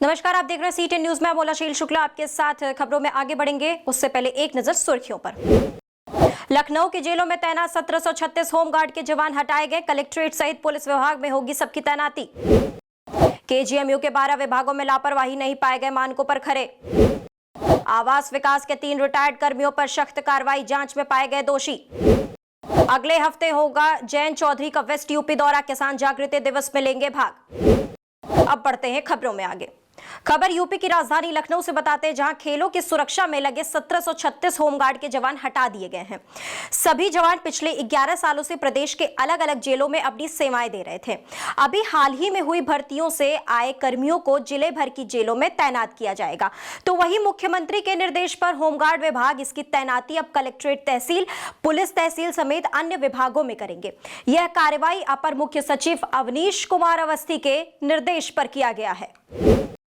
नमस्कार, आप देख रहे हैं सी10 न्यूज में। बोला शील शुक्ला आपके साथ खबरों में आगे बढ़ेंगे। उससे पहले एक नजर सुर्खियों पर। लखनऊ की जेलों में तैनात 1736 होमगार्ड के जवान हटाए गए। कलेक्ट्रेट सहित पुलिस विभाग में होगी सबकी तैनाती। केजीएमयू के 12 विभागों में लापरवाही नहीं पाए गए मानकों पर खरे। आवास विकास के 3 रिटायर्ड कर्मियों पर सख्त कार्रवाई, जांच में पाए गए दोषी। अगले हफ्ते होगा जयंत चौधरी का वेस्ट यूपी दौरा, किसान जागृति दिवस में लेंगे भाग। अब बढ़ते हैं खबरों में आगे। खबर यूपी की राजधानी लखनऊ से बताते हैं, जहां खेलों की सुरक्षा में लगे 1736 होमगार्ड के जवान हटा दिए गए हैं। सभी जवान पिछले 11 सालों से प्रदेश के अलग अलग जेलों में अपनी सेवाएं दे रहे थे। अभी हाल ही में हुई भर्तियों से आए कर्मियों को जिले भर की जेलों में तैनात किया जाएगा। तो वहीं मुख्यमंत्री के निर्देश पर होमगार्ड विभाग इसकी तैनाती अब कलेक्ट्रेट तहसील, पुलिस तहसील समेत अन्य विभागों में करेंगे। यह कार्रवाई अपर मुख्य सचिव अवनीश कुमार अवस्थी के निर्देश पर किया गया है।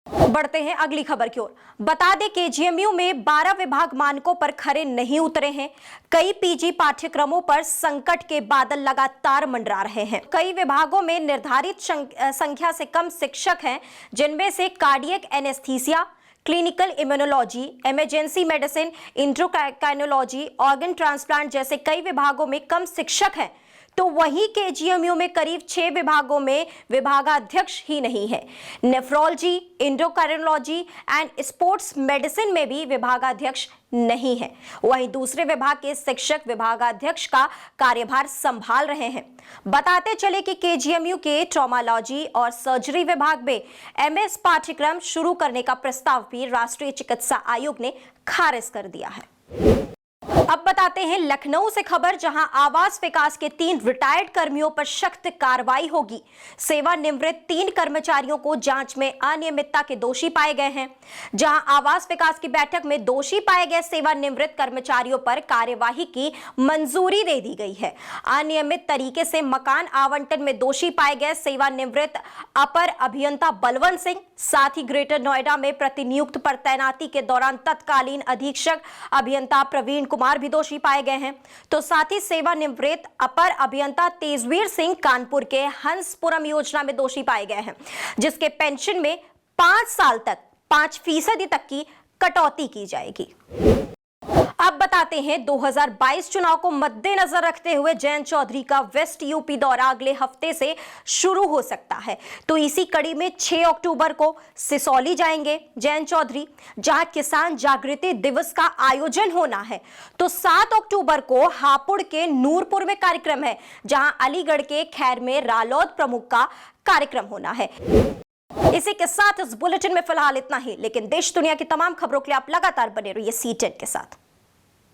बढ़ते हैं अगली खबर की ओर। बता दें, केजीएमयू में 12 विभाग मानकों पर खरे नहीं उतरे हैं। कई पीजी पाठ्यक्रमों पर संकट के बादल लगातार मंडरा रहे हैं। कई विभागों में निर्धारित संख्या से कम शिक्षक हैं, जिनमें से cardiac anaesthesia, clinical immunology, emergency medicine, endocrinology, organ transplant जैसे कई विभागों में कम शिक्षक हैं। तो वहीं केजीएमयू में करीब 6 विभागों में विभागाध्यक्ष ही नहीं है। Nephrology, endocrinology and sports medicine में भी विभागाध्यक्ष नहीं है। वहीं दूसरे विभाग के शिक्षक विभागाध्यक्ष का कार्यभार संभाल रहे हैं। बताते चले कि केजीएमयू के ट्रॉमालॉजी और सर्जरी विभाग में एमएस पाठ्यक्रम शुरू करने का प्रस्ताव भी राष्ट्रीय चिकित्सा आयोग ने खारिज कर दिया है। अब बताते हैं लखनऊ से खबर, जहां आवास विकास के 3 रिटायर्ड कर्मियों पर सख्त कार्रवाई होगी। सेवानिवृत्त 3 कर्मचारियों को जांच में अनियमितता के दोषी पाए गए हैं। जहां आवास विकास की बैठक में दोषी पाए गए सेवानिवृत्त कर्मचारियों पर कार्यवाही की मंजूरी दे दी गई है। अनियमित तरीके से मकान आवंटन में दोषी पाए गए सेवानिवृत्त अपर अभियंता बलवंत सिंह, साथ ही ग्रेटर नोएडा में प्रतिनियुक्त पर तैनाती के दौरान तत्कालीन अधीक्षक अभियंता प्रवीण कुमार भी दोषी पाए गए हैं। तो साथ ही सेवानिवृत्त अपर अभियंता तेजवीर सिंह कानपुर के हंसपुरम योजना में दोषी पाए गए हैं, जिसके पेंशन में 5 साल तक 5% तक की कटौती की जाएगी। अब बताते हैं 2022 चुनाव को मद्देनजर रखते हुए जयंत चौधरी का वेस्ट यूपी दौरा अगले हफ्ते से शुरू हो सकता है। तो इसी कड़ी में 6 अक्टूबर को सिसौली जाएंगे जयंत चौधरी, जहां किसान जागृति दिवस का आयोजन होना है। तो 7 अक्टूबर को हापुड़ के नूरपुर में कार्यक्रम है, जहां अलीगढ़ के खैर में रालोद प्रमुख का कार्यक्रम होना है। इसी के साथ इस बुलेटिन में फिलहाल इतना ही, लेकिन देश दुनिया की तमाम खबरों के लिए आप लगातार बने रहिए सी10 के साथ।